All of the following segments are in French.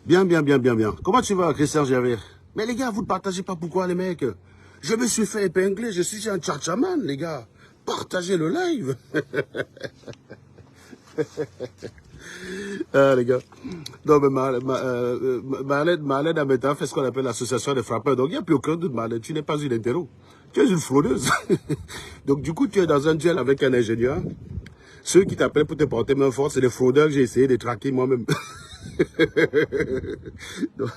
Bien, bien, bien, bien, bien. Comment tu vas, Christian Gervais? Mais les gars, vous ne partagez pas pourquoi, les mecs? Je me suis fait épingler, je suis un tchatchaman, les gars. Partagez le live. Ah, les gars. Non, mais Marlène Ameta fait ce qu'on appelle l'association des frappeurs. Donc, il n'y a plus aucun doute, Marlène. Tu n'es pas une hétéro. Tu es une fraudeuse. Donc, du coup, tu es dans un duel avec un ingénieur. Ceux qui t'appellent pour te porter main forte, c'est des fraudeurs que j'ai essayé de traquer moi-même. donc,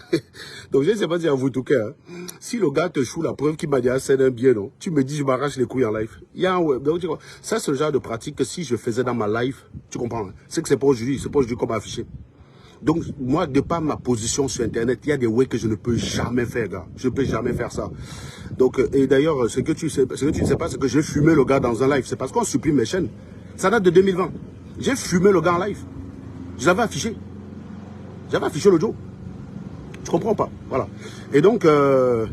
donc, je ne sais pas si à vous tout cas. Si le gars te choue la preuve qu'il m'a dit, ah, c'est un bien, non? Tu me dis, je m'arrache les couilles en live. Il y a un web. Donc, ça, c'est le genre de pratique que si je faisais dans ma live, tu comprends? C'est que c'est pas aujourd'hui, c'est pas aujourd'hui qu'on m'a affiché. Donc, moi, de par ma position sur Internet, il y a des ways que je ne peux jamais faire, gars. Je ne peux jamais faire ça. Donc, et d'ailleurs, ce que tu ne sais pas, c'est que j'ai fumé le gars dans un live. C'est parce qu'on supprime mes chaînes. Ça date de 2020. J'ai fumé le gars en live. Je l'avais affiché. J'avais affiché le jour. Tu comprends pas. Voilà. Et donc, non,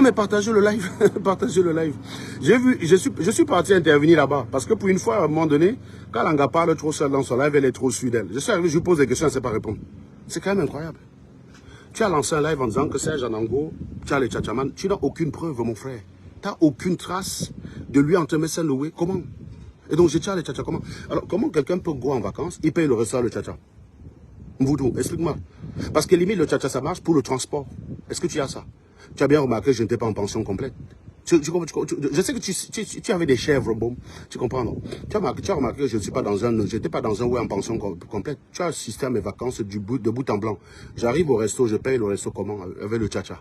mais partagez le live. Partagez le live. J'ai vu, je suis parti intervenir là-bas. Parce que pour une fois, à un moment donné, quand Langa parle trop seul dans son live, elle est trop sûre d'elle. Je suis arrivé, je lui pose des questions, elle ne sait pas répondre. C'est quand même incroyable. Tu as lancé un live en disant que Serge Anango, tu as les tchatchaman. Tu n'as aucune preuve, mon frère. Tu n'as aucune trace de lui en te mettant loué. Comment? Et donc, je tiens les tchatcha. Comment? Alors, comment quelqu'un peut go en vacances, il paye le restaurant, le tchatcha? Mvoudou, explique-moi. Parce que limite, le tchatcha, ça marche pour le transport. Est-ce que tu as ça? Tu as bien remarqué que je n'étais pas en pension complète. Je sais que tu avais des chèvres, bon. Tu comprends, non? Tu as remarqué que je n'étais pas dans un ouais en pension complète. Tu as assisté à mes vacances de bout en blanc. J'arrive au resto, je paye le resto comment? Avec le tchatcha.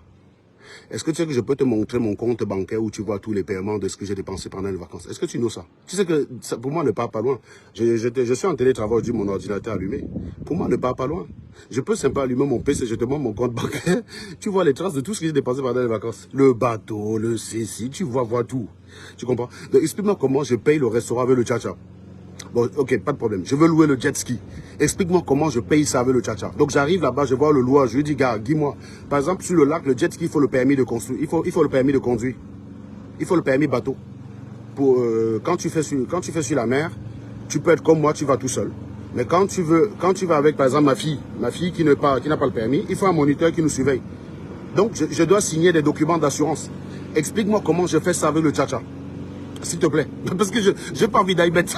Est-ce que tu sais que je peux te montrer mon compte bancaire où tu vois tous les paiements de ce que j'ai dépensé pendant les vacances? Est-ce que tu know ça? Tu sais que ça, pour moi, ne part pas loin. Je suis en télétravail aujourd'hui, mon ordinateur allumé. Pour moi, ne part pas loin. Je peux simplement allumer mon PC, je te montre mon compte bancaire. Tu vois les traces de tout ce que j'ai dépensé pendant les vacances. Le bateau, le ceci, tu vois tout. Tu comprends? Donc, explique-moi comment je paye le restaurant avec le tchatcha. Bon, ok, pas de problème. Je veux louer le jet ski. Explique-moi comment je paye ça avec le tchatcha. Donc j'arrive là-bas, je vois le loueur, je lui dis, gars, dis-moi. Par exemple, sur le lac, le jet ski, il faut le permis de construire. Il faut le permis de conduire. Il faut le permis bateau. Pour, quand tu fais sur la mer, tu peux être comme moi, tu vas tout seul. Mais quand tu vas avec, par exemple, ma fille qui n'a pas le permis, il faut un moniteur qui nous surveille. Donc, je dois signer des documents d'assurance. Explique-moi comment je fais ça avec le tchatcha. S'il te plaît. Parce que je n'ai pas envie d'aller bête.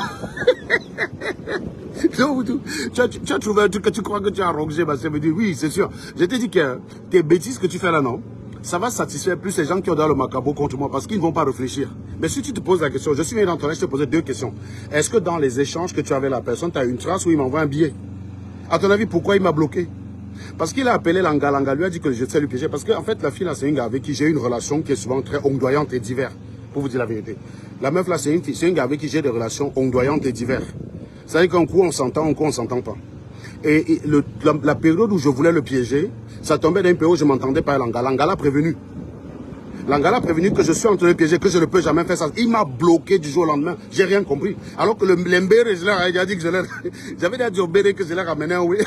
Tu as trouvé un truc que tu crois que tu as rongé, ma soeur me dit, oui, c'est sûr. Je t'ai dit que tes bêtises que tu fais là, non, ça va satisfaire plus les gens qui ont dans le macabo contre moi parce qu'ils ne vont pas réfléchir. Mais si tu te poses la question, je suis venu dans ton live, je te posais deux questions. Est-ce que dans les échanges que tu avais avec la personne, tu as une trace où il m'envoie un billet? À ton avis, pourquoi il m'a bloqué? Parce qu'il a appelé Langa, Langa lui a dit que je sais lui piéger. Parce qu'en fait, la fille là, c'est une gars avec qui j'ai une relation qui est souvent très ondoyante et diverse. Pour vous dire la vérité. La meuf là, c'est une gars avec qui j'ai des relations ondoyantes et diverses. C'est-à-dire qu'un coup on s'entend, un coup on s'entend pas. Et la période où je voulais le piéger, ça tombait d'un période où je m'entendais pas Langa. Langa l'a prévenu. Langa l'a prévenu que je suis en train de le piéger, que je ne peux jamais faire ça. Il m'a bloqué du jour au lendemain. J'ai rien compris. Alors que l'embéré, je l'ai dit que j'avais dit au Béré que je l'ai ramené oui.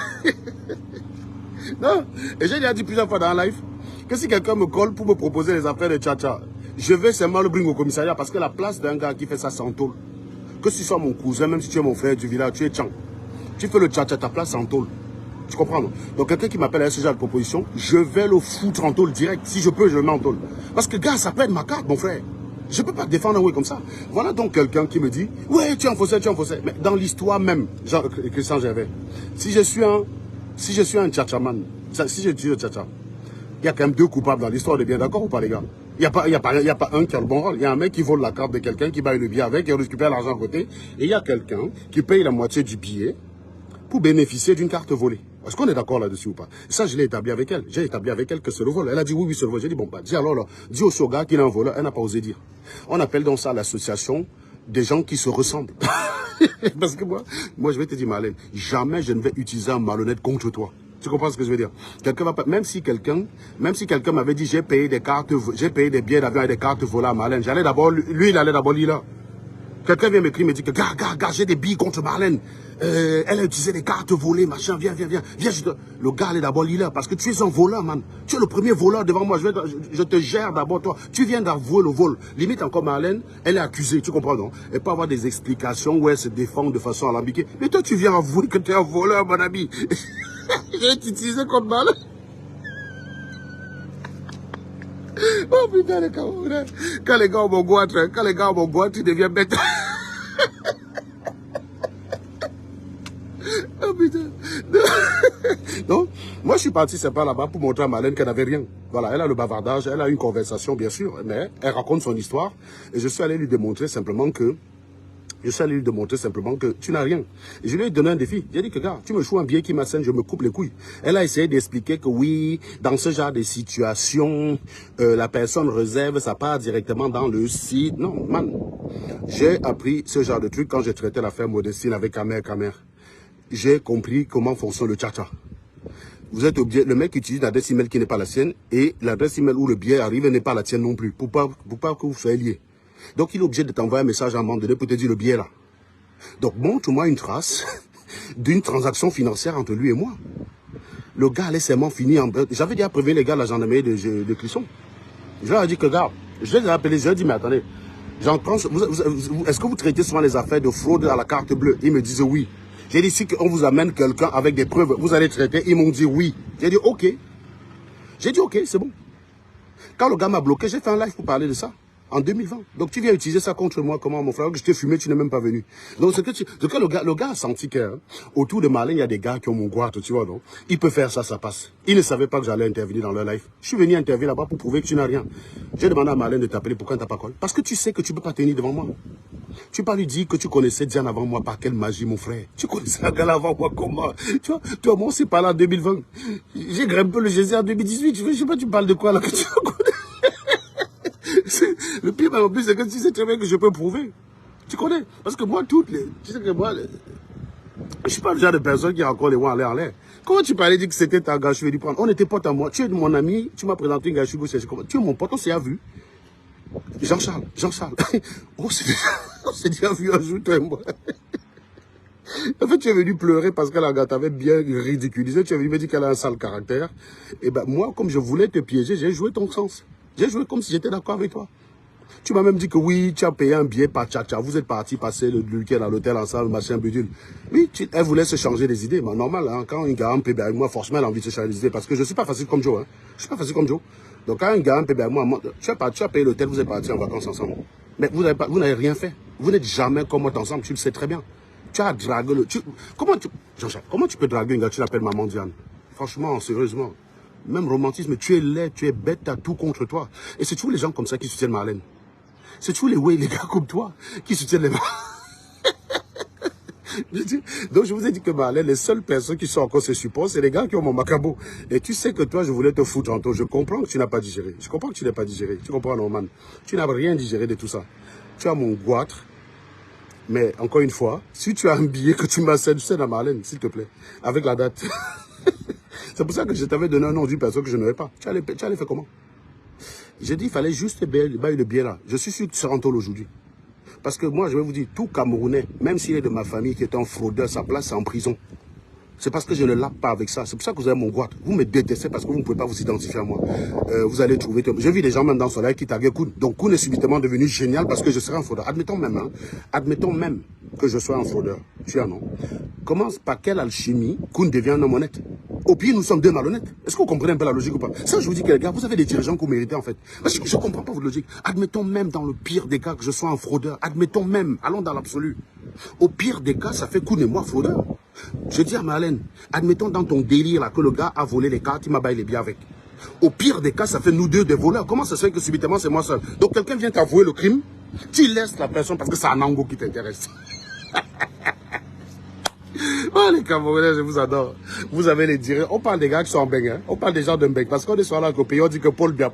Non. Et j'ai déjà dit plusieurs fois dans la live que si quelqu'un me colle pour me proposer les affaires de tchatcha, je vais seulement le bring au commissariat parce que la place d'un gars qui fait ça, c'est en tôle. Que si tu sois mon cousin, même si tu es mon frère du village, tu es tchang. Tu fais le tchatcha, ta place c'est en tôle. Tu comprends, non? Donc quelqu'un qui m'appelle à ce genre de proposition, je vais le foutre en tôle direct. Si je peux, je le mets en tôle. Parce que gars, ça peut être ma carte, mon frère. Je ne peux pas te défendre oui comme ça. Voilà donc quelqu'un qui me dit, ouais, tu es un faussaire, tu es un faussaire. Mais dans l'histoire même, Christian Gervais, si je suis un tchatchaman, si je tue le tchatcha, il y a quand même deux coupables dans l'histoire, on est bien d'accord ou pas, les gars? Il n'y a pas un qui a le bon rôle. Il y a un mec qui vole la carte de quelqu'un, qui baille le billet avec, qui récupère l'argent à côté. Et il y a quelqu'un qui paye la moitié du billet pour bénéficier d'une carte volée. Est-ce qu'on est d'accord là-dessus ou pas? Ça, je l'ai établi avec elle. J'ai établi avec elle que c'est le vol. Elle a dit oui, oui, c'est le vol. J'ai dit bon, bah, dis alors, là, dis au soga qu'il est un voleur. Elle n'a pas osé dire. On appelle donc ça l'association des gens qui se ressemblent. Parce que moi, je vais te dire, Marlène, jamais je ne vais utiliser un malhonnête contre toi. Tu comprends ce que je veux dire? Quelqu'un va pas, même si quelqu'un m'avait dit j'ai payé des billets d'avion et des cartes volées à Marlène, lui, il allait d'abord lire là. Quelqu'un vient m'écrire, me dit que, gars, j'ai des billes contre Marlène. Elle a utilisé des cartes volées, machin, viens. Le gars, allait d'abord lire là, parce que tu es un voleur, man. Tu es le premier voleur devant moi. Je te gère d'abord, toi. Tu viens d'avouer le vol. Limite encore Marlène, elle est accusée, tu comprends, non? Elle peut avoir des explications où elle se défend de façon alambiquée. Mais toi, tu viens avouer que tu es un voleur, mon ami. J'ai utilisé contre balle. Oh putain, les Camerounais. Quand les gars ont mon goitre, tu deviens bête. Oh putain. Non, moi je suis parti, c'est pas là-bas pour montrer à Marlène qu'elle n'avait rien. Voilà, elle a le bavardage, elle a une conversation bien sûr, mais elle raconte son histoire. Et je suis allé lui démontrer simplement que tu n'as rien. Et je lui ai donné un défi. J'ai dit que, gars, tu me joues un billet qui m'assène, je me coupe les couilles. Elle a essayé d'expliquer que oui, dans ce genre de situation, la personne réserve sa part directement dans le site. Non, man. J'ai appris ce genre de truc quand j'ai traité l'affaire Modestine avec Kamer. J'ai compris comment fonctionne le tcha-tcha. Vous êtes obligé, le mec utilise l'adresse email qui n'est pas la sienne et l'adresse email où le billet arrive n'est pas la tienne non plus, pour pas que vous soyez liés. Donc il est obligé de t'envoyer un message à un moment donné pour te dire le billet là. Donc montre-moi une trace d'une transaction financière entre lui et moi. Le gars allait seulement finir en... J'avais déjà prévenu les gars de la gendarmerie de Clisson. Je leur ai dit que, gars, je les ai appelés, je leur ai dit, mais attendez, est-ce que vous traitez souvent les affaires de fraude à la carte bleue? Ils me disent oui. J'ai dit, si on vous amène quelqu'un avec des preuves, vous allez traiter. Ils m'ont dit oui. J'ai dit, ok. J'ai dit, ok, c'est bon. Quand le gars m'a bloqué, j'ai fait un live pour parler de ça. En 2020. Donc tu viens utiliser ça contre moi. Comment, mon frère, que je t'ai fumé, tu n'es même pas venu. Donc ce que le gars a senti que autour de Marlène, il y a des gars qui ont mon goitre, tu vois, non? Il peut faire ça, ça passe. Il ne savait pas que j'allais intervenir dans leur live. Je suis venu intervenir là-bas pour prouver que tu n'as rien. J'ai demandé à Marlène de t'appeler. Pourquoi tu n'as pas call? Parce que tu sais que tu ne peux pas tenir devant moi. Tu peux pas lui dire que tu connaissais Diane avant moi. Par quelle magie, mon frère? Tu connaissais la gars avant moi, comment? Tu vois, toi, moi, c'est pas là en 2020. J'ai grimpé le Jésus en 2018. Je sais pas, tu parles de quoi là que tu connais? Le pire, en plus, c'est que tu sais très bien que je peux prouver. Tu connais? Parce que moi, tu sais que moi, je suis pas le genre de personne qui raconte les voix en l'air. Comment tu parlais, dire que c'était ta gars, je vais lui prendre? On était potes à moi. Tu es mon ami, tu m'as présenté une gars, tu es mon pote, on s'est vu. Jean-Charles. On s'est déjà vu un jour, toi et moi. En fait, tu es venu pleurer parce que la gars t'avait bien ridiculisé. Tu es venu me dire qu'elle a un sale caractère. Et ben, moi, comme je voulais te piéger, j'ai joué ton sens. J'ai joué comme si j'étais d'accord avec toi. Tu m'as même dit que oui, tu as payé un billet par tcha-tcha. Vous êtes partis passer le week-end à l'hôtel ensemble, machin, bidule. Oui, elle voulait se changer des idées. Mais normal, hein, quand une gars paye avec moi, forcément, elle a envie de se changer des idées. Parce que je ne suis pas facile comme Joe. Hein. Je suis pas facile comme Joe. Donc, quand un gars paye avec moi, tu as payé l'hôtel, vous êtes partis en vacances ensemble. Mais vous n'avez rien fait. Vous n'êtes jamais comme moi ensemble, tu le sais très bien. Tu as dragué le... Jean-Jacques, comment tu peux draguer une gars, tu l'appelles Maman Diane? Franchement, sérieusement. Même romantisme, tu es laid, tu es bête, tu as tout contre toi. Et c'est toujours les gens comme ça qui soutiennent Marlène. C'est toujours les gars comme toi qui soutiennent les Donc je vous ai dit que Marlène, les seules personnes qui sont encore ses supports, c'est les gars qui ont mon macabo. Et tu sais que toi, je voulais te foutre en toi. Je comprends que tu n'as pas digéré. Je comprends que tu n'as pas digéré. Tu comprends, Norman? Tu n'as rien digéré de tout ça. Tu as mon goitre. Mais encore une fois, si tu as un billet que tu m'assènes, tu sais, à Marlène, s'il te plaît, avec la date. C'est pour ça que je t'avais donné un nom d'une personne que je n'avais pas. Tu allais faire comment? J'ai dit, il fallait juste bailler le billet là. Je suis sûr que tu seras en tôle aujourd'hui. Parce que moi, je vais vous dire, tout Camerounais, même s'il est de ma famille qui est un fraudeur, sa place c'est en prison. C'est parce que je ne lappe pas avec ça. C'est pour ça que vous avez mon goitre. Vous me détestez parce que vous ne pouvez pas vous identifier à moi. Vous allez trouver... J'ai vu des gens même dans son live qui taguaient Koun. Donc Koun est subitement devenu génial parce que je serai un fraudeur. Admettons même que je sois un fraudeur. Tu as non? Comment, par quelle alchimie, Koun devient un homme honnête? Au pire, nous sommes deux malhonnêtes. Est-ce que vous comprenez un peu la logique ou pas? Ça, je vous dis que les gars, vous avez des dirigeants que vous méritez en fait. Parce que je ne comprends pas votre logique. Admettons même dans le pire des cas que je sois un fraudeur. Admettons même, allons dans l'absolu. Au pire des cas, ça fait Koun et moi fraudeur. Je dis à Marlène, admettons dans ton délire là que le gars a volé les cartes, il m'a baillé les biens avec. Au pire des cas, ça fait nous deux des voleurs. Comment ça se fait que subitement c'est moi seul? Donc quelqu'un vient t'avouer le crime, tu laisses la personne parce que c'est un ango qui t'intéresse. Oh les Camerounais, je vous adore. Vous avez les dires. On parle des gars qui sont en beng, hein. On parle des gens d'un beng. Parce qu'on est sur là au pays, on dit que Paul bien,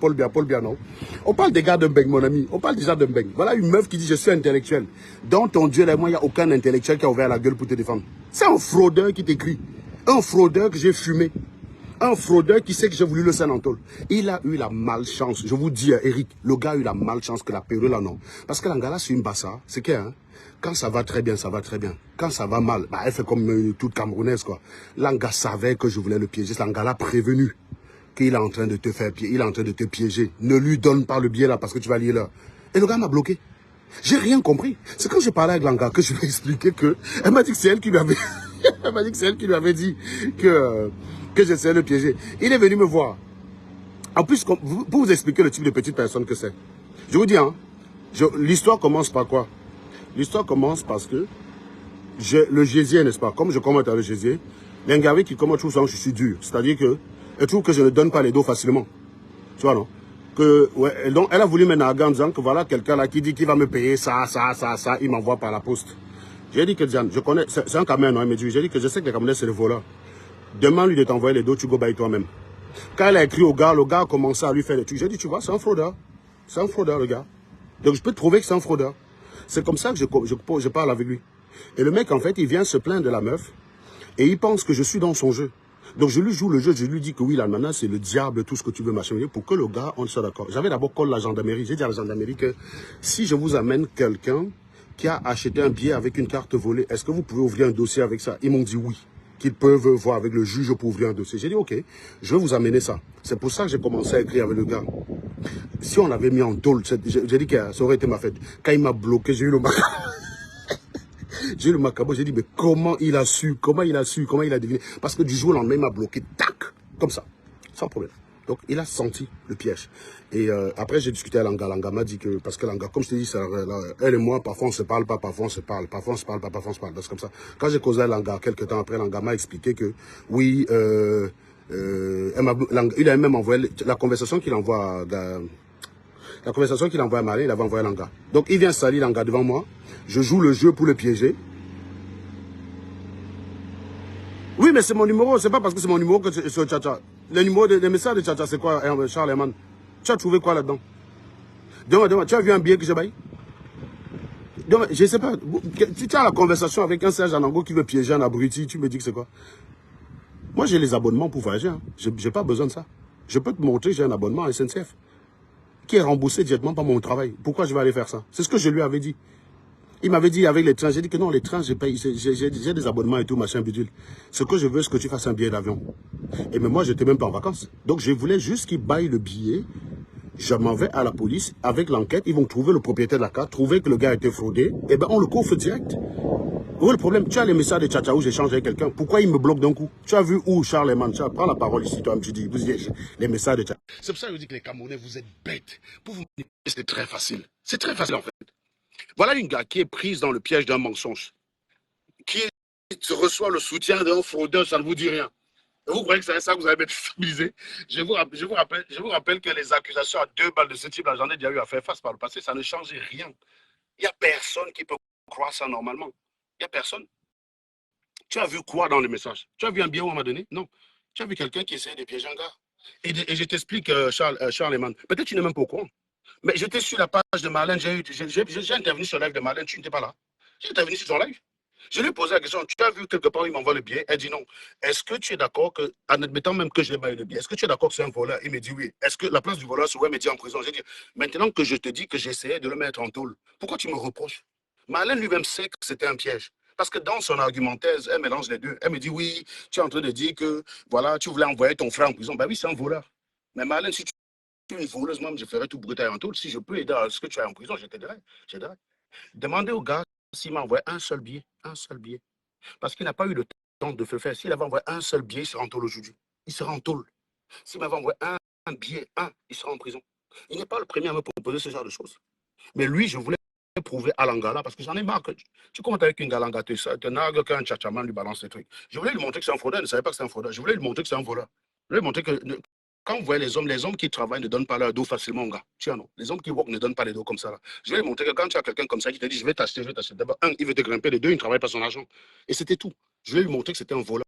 non. On parle des gars d'un beng, mon ami. On parle des gens d'un beng. Voilà une meuf qui dit je suis intellectuel. Dans ton Dieu, là, moi, il n'y a aucun intellectuel qui a ouvert la gueule pour te défendre. C'est un fraudeur qui t'écrit. Un fraudeur que j'ai fumé. Un fraudeur qui sait que j'ai voulu le scène en tôle. Il a eu la malchance. Je vous dis, Eric, le gars a eu la malchance que la période là, non. Parce que l'Angala, c'est une bassa. C'est que, hein. Quand ça va très bien, ça va très bien. Quand ça va mal, bah, elle fait comme toute Camerounaise, quoi. L'Anga savait que je voulais le piéger. L'Anga l'a prévenu qu'il est en train de te faire piéger. Il est en train de te piéger. Ne lui donne pas le billet là parce que tu vas lire là. Et le gars m'a bloqué. J'ai rien compris. C'est quand je parlais avec l'Anga que je lui ai expliqué que... Elle m'a dit que c'est elle qui lui avait... Elle m'a dit que c'est elle qui lui avait dit que j'essayais de le piéger. Il est venu me voir. En plus, pour vous expliquer le type de petite personne que c'est. Je vous dis, hein, l'histoire commence par quoi? L'histoire commence parce que le gésier, n'est-ce pas? Comme je commente avec le gésier, l'Ingavé qui commente tout ça, je suis dur. C'est-à-dire que elle trouve que je ne donne pas les dos facilement. Tu vois, non? Donc, elle a voulu me narguer en disant que voilà quelqu'un là qui dit qu'il va me payer ça, il m'envoie par la poste. J'ai dit que Diane, je connais, c'est un Camerounais, non? Il me dit, j'ai dit que je sais que les Camerounais, c'est le voleur. Demande-lui de t'envoyer les dos, tu go by toi-même. Quand elle a écrit le gars a commencé à lui faire des trucs. J'ai dit, tu vois, c'est un fraudeur. C'est un fraudeur, le gars. Donc, je peux te prouver que c'est un fraudeur. C'est comme ça que je parle avec lui. Et le mec, en fait, il vient se plaindre de la meuf. Et il pense que je suis dans son jeu. Donc, je lui joue le jeu. Je lui dis que oui, la nana, c'est le diable, tout ce que tu veux, machin. Pour que le gars, on soit d'accord. J'avais d'abord collé la gendarmerie. J'ai dit à la gendarmerie que si je vous amène quelqu'un qui a acheté un billet avec une carte volée, est-ce que vous pouvez ouvrir un dossier avec ça? Ils m'ont dit oui, qu'ils peuvent voir avec le juge pour ouvrir un dossier. J'ai dit ok, je vais vous amener ça. C'est pour ça que j'ai commencé à écrire avec le gars. Si on l'avait mis en tôle, j'ai dit que ça aurait été ma fête. Quand il m'a bloqué, j'ai eu le macabre. J'ai eu le macabre, j'ai dit mais comment il a su, comment il a deviné? Parce que du jour au lendemain, il m'a bloqué, tac, comme ça, sans problème. Donc, il a senti le piège. Et après, j'ai discuté avec Langa. Langa m'a dit que, parce que Langa, comme je te dis, elle et moi, parfois on se parle pas, parfois on se parle, parfois on se parle pas, parfois on se parle. C'est comme ça. Quand j'ai causé avec Langa, quelques temps après, Langa m'a expliqué que, oui, il a même envoyé la conversation qu'il envoie à Marie, il avait envoyé à Langa. Donc, il vient salir Langa devant moi. Je joue le jeu pour le piéger. Oui, mais c'est mon numéro. C'est pas parce que c'est mon numéro que c'est sur Tchacha. Le message de Tchacha, c'est quoi, Charles Herman? Tu as trouvé quoi là-dedans? Demande, tu as vu un billet que j'ai baillé? Je sais pas. Tu as la conversation avec un Serge Anango qui veut piéger un abruti. Tu me dis que c'est quoi? Moi, j'ai les abonnements pour voyager. Hein. Je n'ai pas besoin de ça. Je peux te montrer que j'ai un abonnement à SNCF qui est remboursé directement par mon travail. Pourquoi je vais aller faire ça? C'est ce que je lui avais dit. Il m'avait dit avec les trains, j'ai dit que non, les trains, j'ai des abonnements et tout, machin, bidule. Ce que je veux, c'est que tu fasses un billet d'avion. Et mais moi, j'étais même pas en vacances. Donc, je voulais juste qu'il baille le billet. Je m'en vais à la police. Avec l'enquête, ils vont trouver le propriétaire de la carte, trouver que le gars a été fraudé. Et ben, on le coffre direct. Où est le problème? Tu as les messages de Tchacha où j'échange avec quelqu'un. Pourquoi il me bloque d'un coup? Tu as vu où, Charles Eman? Tu prends la parole ici, toi, tu dis, vous dites les messages de Tchacha. C'est pour ça que je dis que les Camerounais, vous êtes bêtes. Pour vous manipuler, c'est très facile. C'est très facile, en fait. Voilà une gars qui est prise dans le piège d'un mensonge, qui reçoit le soutien d'un fraudeur, ça ne vous dit rien. Et vous croyez que c'est ça que vous allez être stabilisé? Je vous rappelle que les accusations à 2 balles de ce type, j'en ai déjà eu à faire face par le passé, ça ne change rien. Il n'y a personne qui peut croire ça normalement. Il n'y a personne. Tu as vu quoi dans le message? Tu as vu un billet où on m'a donné? Non. Tu as vu quelqu'un qui essaie de piéger un gars. Et je t'explique, Charles Eman. Peut-être tu n'es même pas au courant. Mais j'étais sur la page de Marlène, j'ai intervenu sur le live de Marlène, tu n'étais pas là. J'ai intervenu sur son live. Je lui ai posé la question, tu as vu quelque part, il m'envoie le billet. Elle dit non. Est-ce que tu es d'accord que, en admettant même que je n'ai pas eu le billet, est-ce que tu es d'accord que c'est un voleur? Il me dit oui. Est-ce que la place du voleur serait mettre en prison? J'ai dit, maintenant que je te dis que j'essayais de le mettre en tôle, pourquoi tu me reproches? Marlène lui-même sait que c'était un piège. Parce que dans son argumentaire, elle mélange les deux. Elle me dit oui, tu es en train de dire que voilà, tu voulais envoyer ton frère en prison. Ben oui, c'est un voleur. Mais Marlène, si tu es une voleuse, moi, je ferais tout brutaille en tôle. Si je peux aider à ce que tu es en prison, je t'aiderai. Demandez au gars s'il m'a envoyé un seul billet. Un seul billet. Parce qu'il n'a pas eu le temps de le faire. S'il avait envoyé un seul billet, il serait en tôle aujourd'hui. Il serait en tôle. S'il m'avait envoyé un billet, il serait en prison. Il n'est pas le premier à me proposer ce genre de choses. Mais lui, je voulais prouver à l'Angala, parce que j'en ai marre que tu comptes avec une galanga, tu nargues qu'un tchatchaman lui balance des trucs. Je voulais lui montrer que c'est un fraudeur, il ne savait pas que c'est un fraudeur. Je voulais lui montrer que c'est un voleur. Je voulais lui montrer que quand vous voyez les hommes qui travaillent ne donnent pas leur dos facilement, gars. Tu vois, non? Les hommes qui work ne donnent pas les dos comme ça. Là. Je vais lui montrer que quand tu as quelqu'un comme ça qui te dit je vais t'acheter, d'abord, un, il veut te grimper, de deux, il ne travaille pas son argent. Et c'était tout. Je vais lui montrer que c'était un voleur.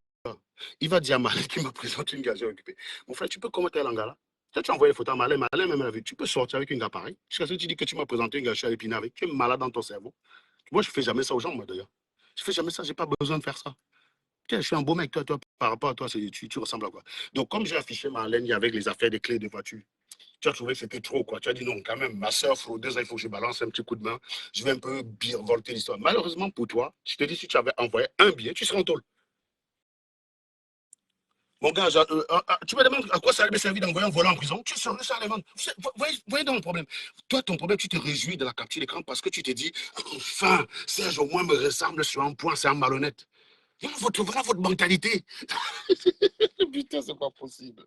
Il va dire à Malé qui me présente une gars, j'ai occupé. Mon frère, tu peux commenter à l'Angala? Tu as envoyé les photos à Malé, même la vie. Tu peux sortir avec une gars pareil. Jusqu'à ce que tu dis que tu m'as présenté une gars, je suis à l'épinard avec. Tu es malade dans ton cerveau. Moi, je ne fais jamais ça aux gens, moi, d'ailleurs. Je ne fais jamais ça, je n'ai pas besoin de faire ça. Tiens, je suis un beau mec, toi, par rapport à toi, tu ressembles à quoi? Donc, comme j'ai affiché Marlène avec les affaires des clés de voiture, tu as trouvé que c'était trop, quoi. Tu as dit non, quand même, ma soeur fraudeuse, il faut que je balance un petit coup de main. Je vais un peu volter l'histoire. Malheureusement pour toi, je te dis, si tu avais envoyé un billet, tu serais en tôle. Mon gars, tu me demandes à quoi ça allait me servir d'envoyer un volant en prison? Tu serais ça, les vendre. Voyez dans le problème. Toi, ton problème, tu te réjouis de la capture d'écran parce que tu te dis, enfin, Serge au moins me ressemble sur un point, c'est un malhonnête. Voilà votre mentalité. Putain, c'est pas possible.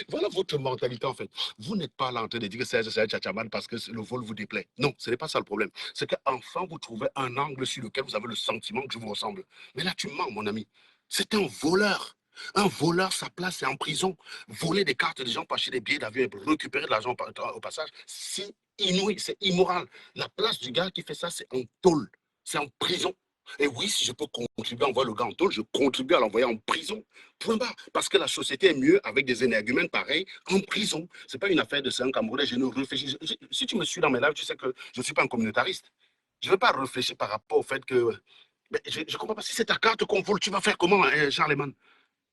Voilà votre mentalité, en fait. Vous n'êtes pas là en train de dire que c'est Tchatchaman parce que le vol vous déplaît. Non, ce n'est pas ça le problème. C'est qu'enfin, vous trouvez un angle sur lequel vous avez le sentiment que je vous ressemble. Mais là, tu mens, mon ami. C'est un voleur. Un voleur, sa place, c'est en prison. Voler des cartes des gens, pas acheter des billets d'avion et récupérer de l'argent au passage, c'est inouï, c'est immoral. La place du gars qui fait ça, c'est en tôle. C'est en prison. Et oui, si je peux contribuer à envoyer le gars en tôle, je contribue à l'envoyer en prison. Point barre. Parce que la société est mieux avec des énergumènes pareils en prison. Ce n'est pas une affaire de c'est un Camerounais, je ne réfléchis. Si tu me suis dans mes lives, tu sais que je ne suis pas un communautariste. Je ne vais pas réfléchir par rapport au fait que. Mais je ne comprends pas. Si c'est ta carte qu'on vole, tu vas faire comment, Charlemagne?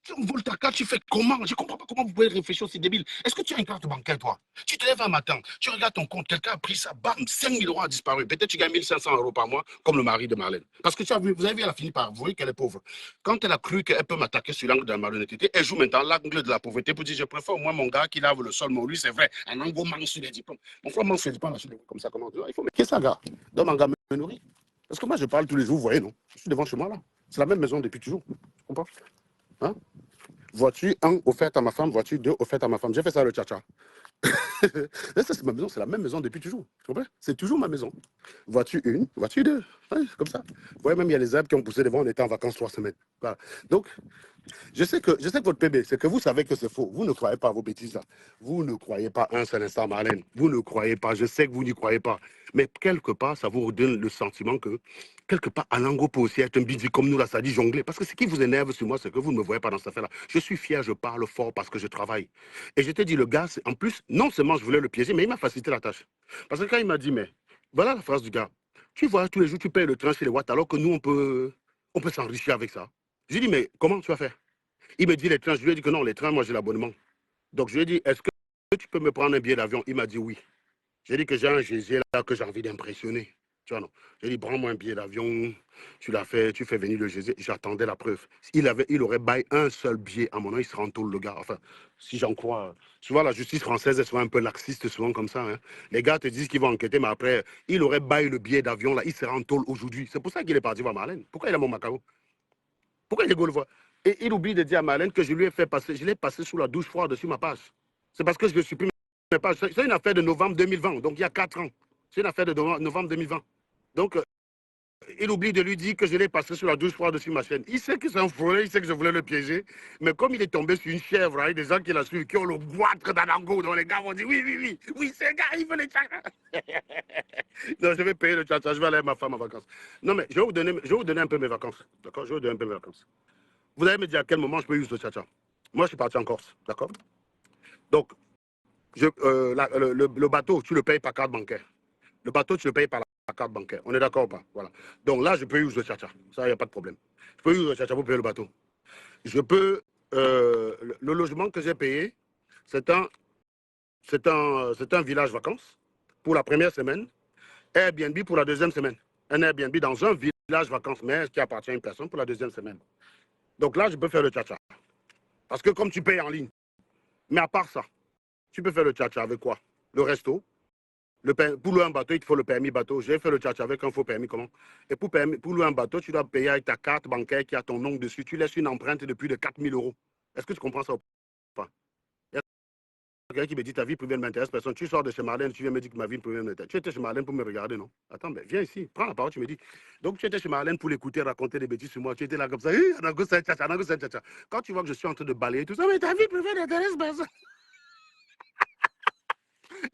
Si on vole ta carte, tu fais comment? Je ne comprends pas comment vous pouvez réfléchir aussi débile. Est-ce que tu as une carte bancaire, toi? Tu te lèves un matin, tu regardes ton compte, quelqu'un a pris ça, bam, 5 000 euros a disparu. Peut-être tu gagnes 1 500 euros par mois, comme le mari de Marlène. Parce que tu as vu, vous avez vu, elle a fini par avouer qu'elle est pauvre. Quand elle a cru qu'elle peut m'attaquer sur l'angle de la malhonnêteté, elle joue maintenant l'angle de la pauvreté pour dire je préfère au moins mon gars qui lave le sol. Mais lui, c'est vrai, un angle manque sur les diplômes. Mon frère manque sur les diplômes, comme ça, comment il faut. Mais qu'est-ce que ça, gars? Donne un gars me nourrit. Parce que moi, je parle tous les jours, vous voyez, non? Je suis devant chez moi, là. C'est la même maison depuis toujours. Tu comprends? Hein? Voiture 1 offerte à ma femme, voiture 2 offerte à ma femme. J'ai fait ça le tcha-tcha. Ça, c'est ma maison, c'est la même maison depuis toujours. Tu comprends? C'est toujours ma maison. Voiture 1, voiture 2. Ouais, comme ça. Vous voyez, même il y a les arbres qui ont poussé devant, on était en vacances 3 semaines. Voilà. Donc, je sais que votre PB, c'est que vous savez que c'est faux. Vous ne croyez pas à vos bêtises là. Vous ne croyez pas un seul instant, Marlène. Vous ne croyez pas. Je sais que vous n'y croyez pas. Mais quelque part, ça vous redonne le sentiment que, quelque part, Alango peut aussi être un bidji comme nous, là, ça dit jongler. Parce que ce qui vous énerve sur moi, c'est que vous ne me voyez pas dans cette affaire-là. Je suis fier, je parle fort parce que je travaille. Et je t'ai dit, le gars, en plus, non seulement je voulais le piéger, mais il m'a facilité la tâche. Parce que quand il m'a dit, mais voilà la phrase du gars. Tu vois, tous les jours, tu payes le train chez les Watts, alors que nous, on peut s'enrichir avec ça. J'ai dit, mais comment tu vas faire? Il me dit les trains. Je lui ai dit que non, les trains, moi j'ai l'abonnement. Donc je lui ai dit, est-ce que tu peux me prendre un billet d'avion? Il m'a dit oui. J'ai dit que j'ai un GG là que j'ai envie d'impressionner. Tu vois, non. J'ai dit, prends-moi un billet d'avion. Tu l'as fait, tu fais venir le GG. J'attendais la preuve. Il aurait baillé un seul billet. À mon nom, il se rend tôle, le gars. Enfin, si j'en crois. Tu vois, la justice française est souvent un peu laxiste, souvent comme ça. Hein. Les gars te disent qu'ils vont enquêter, mais après, il aurait baillé le billet d'avion là. Il se rend tôle aujourd'hui. C'est pour ça qu'il est parti voir Marlène. Pourquoi il a mon Macao? Pourquoi il est le voir? Et il oublie de dire à Marlène que je lui ai fait passer, je l'ai passé sous la douche froide sur ma page. C'est parce que je supprime mes pages. C'est une affaire de novembre 2020, donc il y a 4 ans. C'est une affaire de novembre 2020. Donc, il oublie de lui dire que je l'ai passé sous la douche froide sur ma chaîne. Il sait que c'est un voleur, il sait que je voulais le piéger. Mais comme il est tombé sur une chèvre, hein, des gens qui la suivent, qui ont le goitre d'Anango, donc les gars vont dire oui, oui, oui, oui, c'est un gars, il veut les tchakas. Non, je vais payer le tchakas, je vais aller avec ma femme en vacances. Non, mais je vais vous donner un peu mes vacances. D'accord? Je vais vous donner un peu mes vacances. Vous allez me dire à quel moment je peux utiliser le tcha-tcha. Moi, je suis parti en Corse, d'accord? Donc, le bateau, tu le payes par carte bancaire. Le bateau, tu le payes par la carte bancaire. On est d'accord ou pas? Voilà. Donc là, je peux utiliser le tcha-tcha. Ça, il n'y a pas de problème. Je peux utiliser le tcha-tcha pour payer le bateau. Je peux... le logement que j'ai payé, c'est un village vacances pour la première semaine, Airbnb pour la deuxième semaine. Un Airbnb dans un village vacances, mais qui appartient à une personne pour la deuxième semaine. Donc là, je peux faire le tcha-tcha. Parce que comme tu payes en ligne, mais à part ça, tu peux faire le tcha-tcha avec quoi? Le resto. Pour louer un bateau, il te faut le permis bateau. J'ai fait le tcha-tcha avec un faux permis, comment? Et pour louer un bateau, tu dois payer avec ta carte bancaire qui a ton nom dessus. Tu laisses une empreinte de plus de 4 000 euros. Est-ce que tu comprends ça ou pas? Il y a quelqu'un qui me dit ta vie privée ne m'intéresse personne. Tu sors de chez Marlène, tu viens me dire que ma vie privée m'intéresse. Tu étais chez Marlène pour me regarder, non? Attends, ben viens ici, prends la parole, tu me dis. Donc tu étais chez Marlène pour l'écouter, raconter des bêtises sur moi. Tu étais là comme ça. Quand tu vois que je suis en train de balayer tout ça, mais ta vie privée n'intéresse personne.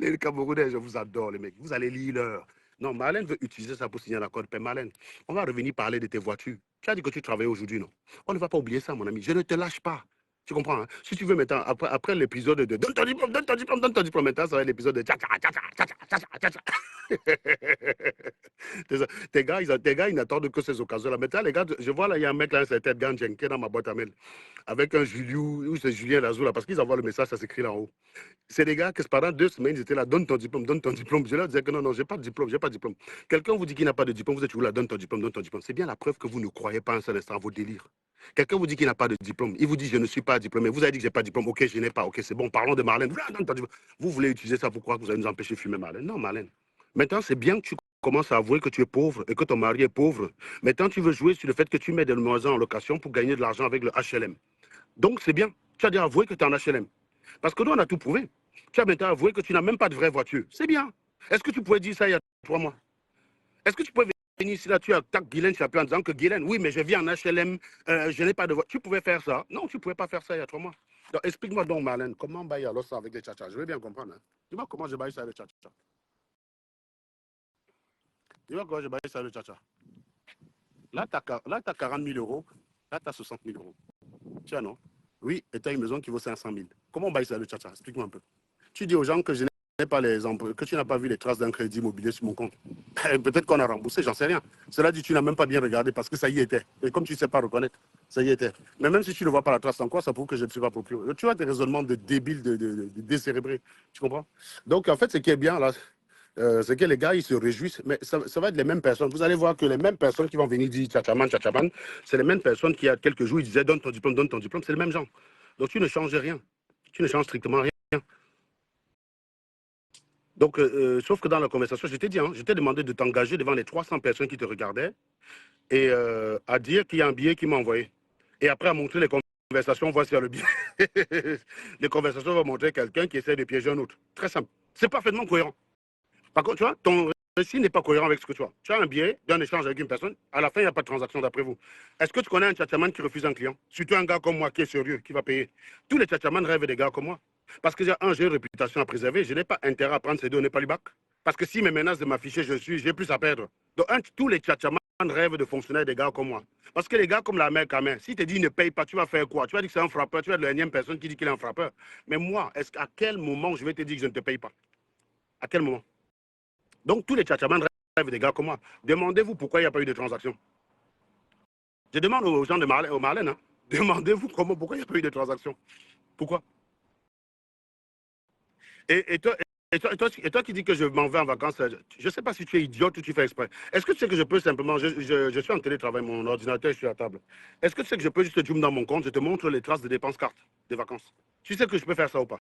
Les Camerounais, je vous adore, les mecs. Vous allez lire l'heure. Non, Marlène veut utiliser ça pour signer un accord de paix. Marlène, on va revenir parler de tes voitures. Tu as dit que tu travaillais aujourd'hui, non? On ne va pas oublier ça, mon ami. Je ne te lâche pas. Tu comprends, hein? Si tu veux maintenant, après l'épisode de donne ton diplôme, donne ton diplôme, donne ton diplôme, maintenant, ça va être l'épisode de tcha tcha tcha tcha tcha tcha tcha tcha. Tes gars, ils n'attendent que ces occasions-là. Maintenant, les gars, je vois là, il y a un mec là, un certain Ganjen qui est dans ma boîte à mail, avec un Julien, ou c'est Julien Lazou là, parce qu'ils envoient le message, ça s'écrit là en haut. C'est des gars que pendant 2 semaines, ils étaient là, donne ton diplôme, donne ton diplôme. Je leur disais que non, non, j'ai pas de diplôme, j'ai pas de diplôme. Quelqu'un vous dit qu'il n'a pas de diplôme, vous êtes toujours là, donne ton diplôme, donne ton diplôme. C'est bien la preuve que vous ne croyez pas un seul instant à vos délires. Quelqu'un vous dit qu'il n'a pas de diplôme, il vous dit je ne suis pas diplômé. Vous avez dit que j'ai pas de diplôme, ok, je n'ai pas, ok, c'est bon, parlons de Marlène. Vous voulez utiliser ça pour croire que vous allez nous empêcher de fumer Marlène? Non, Marlène. Maintenant, c'est bien que tu commences à avouer que tu es pauvre et que ton mari est pauvre. Maintenant, tu veux jouer sur le fait que tu mets des maisons en location pour gagner de l'argent avec le HLM. Donc, c'est bien. Tu as déjà avoué que tu es en HLM. Parce que nous, on a tout prouvé. Tu as maintenant avoué que tu n'as même pas de vraie voiture. C'est bien. Est-ce que tu pouvais dire ça il y a 3 mois? Est-ce que tu pouvais venir ici, là, tu attaques Guylaine Chapuis en disant que Guylaine, oui, mais je vis en HLM, je n'ai pas de voiture. Tu pouvais faire ça? Non, tu ne pouvais pas faire ça il y a 3 mois. Explique-moi donc, Marlène, comment bailler alors ça avec les tchatchas? Je veux bien comprendre. Hein. Dis-moi comment je baille ça avec les tchatchas. Dis-moi comment je baille ça avec les tchatchas. Là, tu as 40 000 euros. Là, tu as 60 000 euros. Tiens, non? Oui, et tu as une maison qui vaut 500 000. Comment on baille ça le tchatcha? Explique-moi un peu. Tu dis aux gens que je n'ai pas les emplois, que tu n'as pas vu les traces d'un crédit immobilier sur mon compte. Peut-être qu'on a remboursé, j'en sais rien. Cela dit, tu n'as même pas bien regardé parce que ça y était. Et comme tu ne sais pas reconnaître, ça y était. Mais même si tu ne vois pas la trace en quoi, ça prouve que je ne suis pas propriétaire. Tu as des raisonnements de débiles, de décérébrés. Tu comprends? Donc, en fait, ce qui est bien là, c'est que les gars, ils se réjouissent, mais ça va être les mêmes personnes. Vous allez voir que les mêmes personnes qui vont venir dire tchatchaman, tchatchaman, c'est les mêmes personnes qui, il y a quelques jours, ils disaient donne ton diplôme, c'est le même genre. Donc tu ne changes rien. Tu ne changes strictement rien. Donc, sauf que dans la conversation, je t'ai dit, hein, je t'ai demandé de t'engager devant les 300 personnes qui te regardaient et à dire qu'il y a un billet qui m'a envoyé. Et après, à montrer les conversations, voici le billet. Les conversations vont montrer quelqu'un qui essaie de piéger un autre. Très simple. C'est parfaitement cohérent. Par contre, tu vois, ton récit n'est pas cohérent avec ce que tu as. Tu as un billet d'un échange avec une personne. À la fin, il n'y a pas de transaction d'après vous. Est-ce que tu connais un tchatchaman qui refuse un client? Surtout un gars comme moi qui est sérieux, qui va payer. Tous les tchatchamans rêvent des gars comme moi. Parce que j'ai une réputation à préserver. Je n'ai pas intérêt à prendre ces données pas du bac. Parce que s'ils me menacent de m'afficher, j'ai plus à perdre. Donc, tous les tchatchamans rêvent de fonctionner avec des gars comme moi. Parce que les gars comme la mère Kamen, si tu te dis ne paye pas, tu vas faire quoi? Tu vas dire que c'est un frappeur, tu vas être la énième personne qui dit qu'il est un frappeur. Mais moi, à quel moment je vais te dire que je ne te paye pas? À quel moment? Donc, tous les tchatchamans rêvent des gars comme moi. Demandez-vous pourquoi il n'y a pas eu de transaction. Je demande aux gens de Marlène, hein, demandez-vous pourquoi il n'y a pas eu de transaction. Pourquoi? Et toi qui dis que je m'en vais en vacances, je ne sais pas si tu es idiote ou tu fais exprès. Est-ce que tu sais que je peux simplement, je suis en télétravail, mon ordinateur est sur la table. Est-ce que tu sais que je peux juste te zoom dans mon compte, je te montre les traces de dépenses carte des vacances? Tu sais que je peux faire ça ou pas?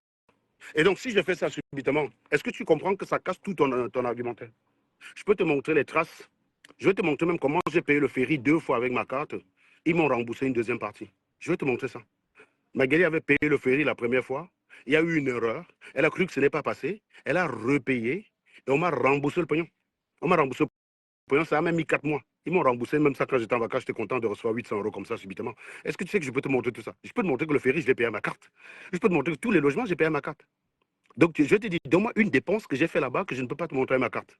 Et donc, si je fais ça subitement, est-ce que tu comprends que ça casse tout ton argumentaire? Je peux te montrer les traces. Je vais te montrer même comment j'ai payé le ferry 2 fois avec ma carte. Ils m'ont remboursé une deuxième partie. Je vais te montrer ça. Magali avait payé le ferry la première fois. Il y a eu une erreur. Elle a cru que ce n'est pas passé. Elle a repayé et on m'a remboursé le pognon. On m'a remboursé le pognon, ça a même mis 4 mois. Ils m'ont remboursé, même ça quand j'étais en vacances, j'étais content de recevoir 800 € comme ça subitement. Est-ce que tu sais que je peux te montrer tout ça? Je peux te montrer que le ferry, je l'ai payé à ma carte. Je peux te montrer que tous les logements, j'ai payé à ma carte. Donc, je te dis, donne-moi une dépense que j'ai fait là-bas que je ne peux pas te montrer à ma carte.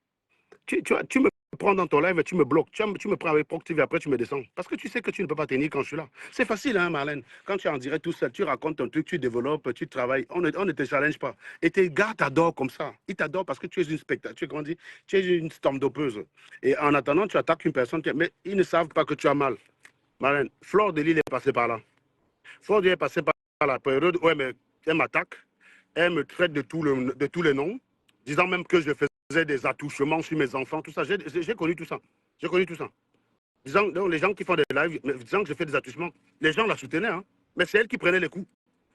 Tu me prends dans ton live et tu me bloques. Tu me prends avec Proctive et après tu me descends. Parce que tu sais que tu ne peux pas tenir quand je suis là. C'est facile, hein, Marlène. Quand tu es en direct tout seul, tu racontes ton truc, tu développes, tu travailles. On ne te challenge pas. Et tes gars t'adorent comme ça. Ils t'adorent parce que tu es une spectateur. Tu es grandi, tu es une storm-dopeuse. Et en attendant, tu attaques une personne. Mais ils ne savent pas que tu as mal. Marlène, Flore de Lille est passée par là. Flore de Lille est passée par la période où elle m'attaque. Elle me traite de tous les noms, disant même que je faisais des attouchements sur mes enfants, tout ça. J'ai connu tout ça. J'ai connu tout ça. Disant, donc, les gens qui font des lives, disant que je fais des attouchements, les gens la soutenaient, hein. Mais c'est elle qui prenait les coups.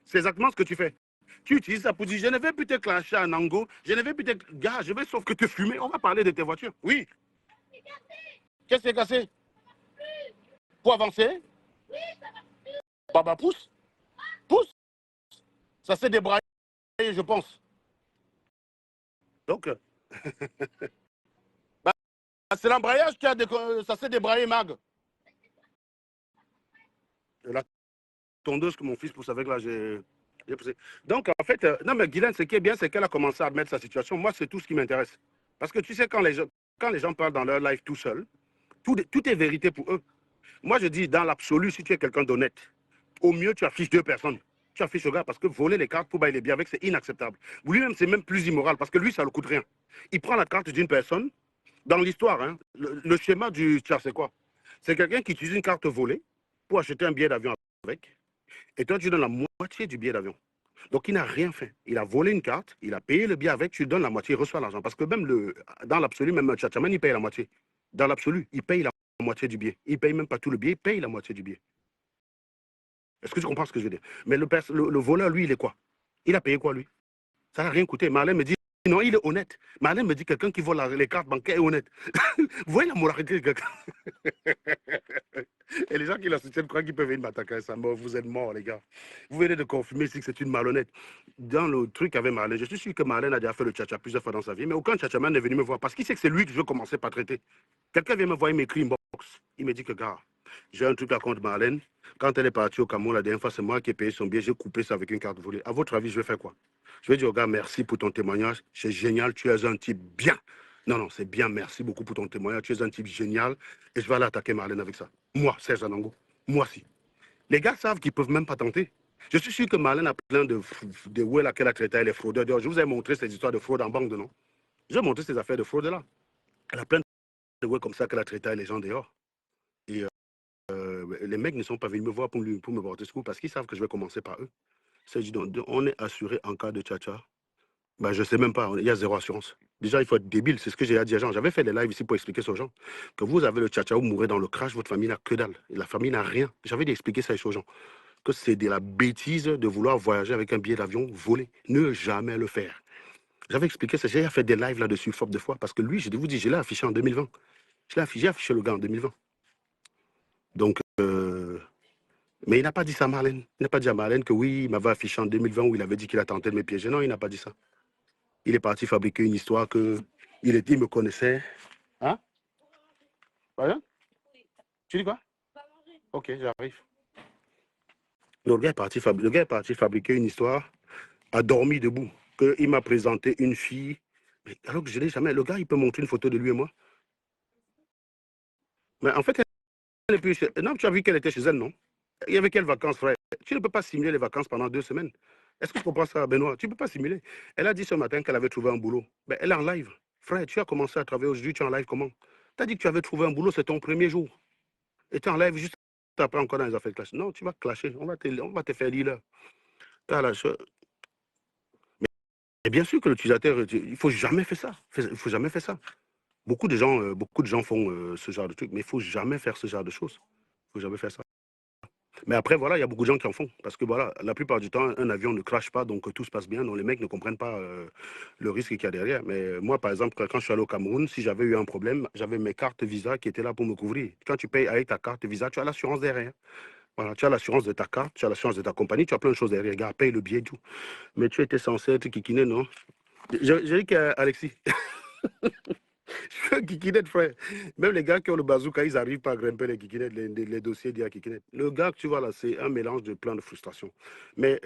C'est exactement ce que tu fais. Tu utilises ça pour dire, je ne vais plus te clasher à Nango, je ne vais plus te... Gars, je vais sauf que te fumer. On va parler de tes voitures. Oui. Qu'est-ce qui est cassé? Pour avancer? Baba, pousse. Pousse. Ça s'est débraillé, je pense. Donc, bah, c'est l'embrayage qui a ça s'est débraillé, Mag. La tondeuse que mon fils pousse avec, là, j'ai poussé. Donc, en fait, non, mais Guylaine, ce qui est bien, c'est qu'elle a commencé à admettre sa situation. Moi, c'est tout ce qui m'intéresse. Parce que tu sais, quand les gens parlent dans leur live tout seul, tout est vérité pour eux. Moi, je dis, dans l'absolu, si tu es quelqu'un d'honnête, au mieux, tu affiches 2 personnes. Tu affiches le gars parce que voler les cartes pour bailler les biens avec, c'est inacceptable. Lui-même, c'est même plus immoral parce que lui, ça ne le coûte rien. Il prend la carte d'une personne. Dans l'histoire, hein, le schéma du tchar, c'est quoi? C'est quelqu'un qui utilise une carte volée pour acheter un billet d'avion avec. Et toi, tu donnes la moitié du billet d'avion. Donc, il n'a rien fait. Il a volé une carte, il a payé le billet avec, tu lui donnes la moitié, il reçoit l'argent. Parce que même dans l'absolu, même un tchatchaman, il paye la moitié. Dans l'absolu, il paye la moitié du billet. Il ne paye même pas tout le billet, il paye la moitié du billet. Est-ce que tu comprends ce que je veux dire? Mais le voleur, lui, il est quoi? Il a payé quoi, lui? Ça n'a rien coûté. Marlène me dit, non, il est honnête. Marlène me dit quelqu'un qui vole les cartes bancaires est honnête. Vous voyez la moralité de quelqu'un. Et les gens qui la soutiennent croient qu'ils peuvent venir m'attaquer. Ça, vous êtes morts, les gars. Vous venez de confirmer ici que c'est une malhonnête. Dans le truc avec Marlène, je suis sûr que Marlène a déjà fait le tchatcha plusieurs fois dans sa vie, mais aucun tchatchaman n'est venu me voir parce qu'il sait que c'est lui que je veux commencer par traiter. Quelqu'un vient me voir, il m'écrit une box. Il me dit que, gars, j'ai un truc à contre Marlène. Quand elle est partie au Cameroun la dernière fois, c'est moi qui ai payé son billet. J'ai coupé ça avec une carte volée. À votre avis, je vais faire quoi? Je vais dire au gars, merci pour ton témoignage. C'est génial, tu es un type bien. Non, non, c'est bien, merci beaucoup pour ton témoignage. Tu es un type génial. Et je vais aller attaquer Marlène avec ça. Moi, Serge Anango. Moi, si. Les gars savent qu'ils ne peuvent même pas tenter. Je suis sûr que Marlène a plein de où elle a traité les fraudeurs. Je vous ai montré ces histoires de fraude en banque de non. J'ai montré ces affaires de fraude là. Elle a plein de ouais comme ça qu'elle a traité les gens dehors. Et les mecs ne sont pas venus me voir pour me porter secours parce qu'ils savent que je vais commencer par eux. On est assuré en cas de tchatcha. Ben, je ne sais même pas, il y a zéro assurance. Déjà, il faut être débile, c'est ce que j'ai dit à gens. J'avais fait des lives ici pour expliquer ça aux gens. Que vous avez le tchatcha, vous mourrez dans le crash, votre famille n'a que dalle. Et la famille n'a rien. J'avais dit expliquer ça aux gens. Que c'est de la bêtise de vouloir voyager avec un billet d'avion volé. Ne jamais le faire. J'avais expliqué ça, j'ai fait des lives là-dessus, faute de fois, parce que lui, je vous dis, je l'ai affiché en 2020. J'ai affiché le gars en 2020. Donc, mais il n'a pas dit ça à Marlène. Il n'a pas dit à Marlène que oui, il m'avait affiché en 2020 où il avait dit qu'il a tenté de me piéger. Non, il n'a pas dit ça. Il est parti fabriquer une histoire que il me connaissait. Hein? Rien? Tu dis quoi? Ok, j'arrive. Le gars est parti fabriquer une histoire, a dormi debout, qu'il m'a présenté une fille. Mais alors que je n'ai jamais. Le gars, il peut montrer une photo de lui et moi. Mais en fait, elle est plus chez... Non, tu as vu qu'elle était chez elle, non? Il y avait quelles vacances, frère? Tu ne peux pas simuler les vacances pendant 2 semaines. Est-ce que tu comprends ça, Benoît? Tu ne peux pas simuler. Elle a dit ce matin qu'elle avait trouvé un boulot. Ben, elle est en live. Frère, tu as commencé à travailler aujourd'hui, tu es en live comment? Tu as dit que tu avais trouvé un boulot, c'est ton premier jour. Et tu es en live juste après encore dans les affaires de clash. Non, tu vas clasher. On va te faire lire là. Et bien sûr que l'utilisateur, il ne faut jamais faire ça. Il faut jamais faire ça. Beaucoup de gens font ce genre de truc, mais il ne faut jamais faire ce genre de choses. Il ne faut jamais faire ça. Mais après, voilà, il y a beaucoup de gens qui en font. Parce que voilà, la plupart du temps, un avion ne crache pas, donc tout se passe bien. Donc les mecs ne comprennent pas le risque qu'il y a derrière. Mais moi, par exemple, quand je suis allé au Cameroun, si j'avais eu un problème, j'avais mes cartes Visa qui étaient là pour me couvrir. Quand tu payes avec ta carte Visa, tu as l'assurance derrière. Voilà, tu as l'assurance de ta carte, tu as l'assurance de ta compagnie, tu as plein de choses derrière. Regarde, paye le billet et tout. Mais tu étais censé être kikiné, non? J'ai dit qu'Alexis, je suis un kikinette, frère. Même les gars qui ont le bazooka, ils n'arrivent pas à grimper les kikinettes, les dossiers d'IA kikinette. Le gars que tu vois là, c'est un mélange de plein de frustrations. Mais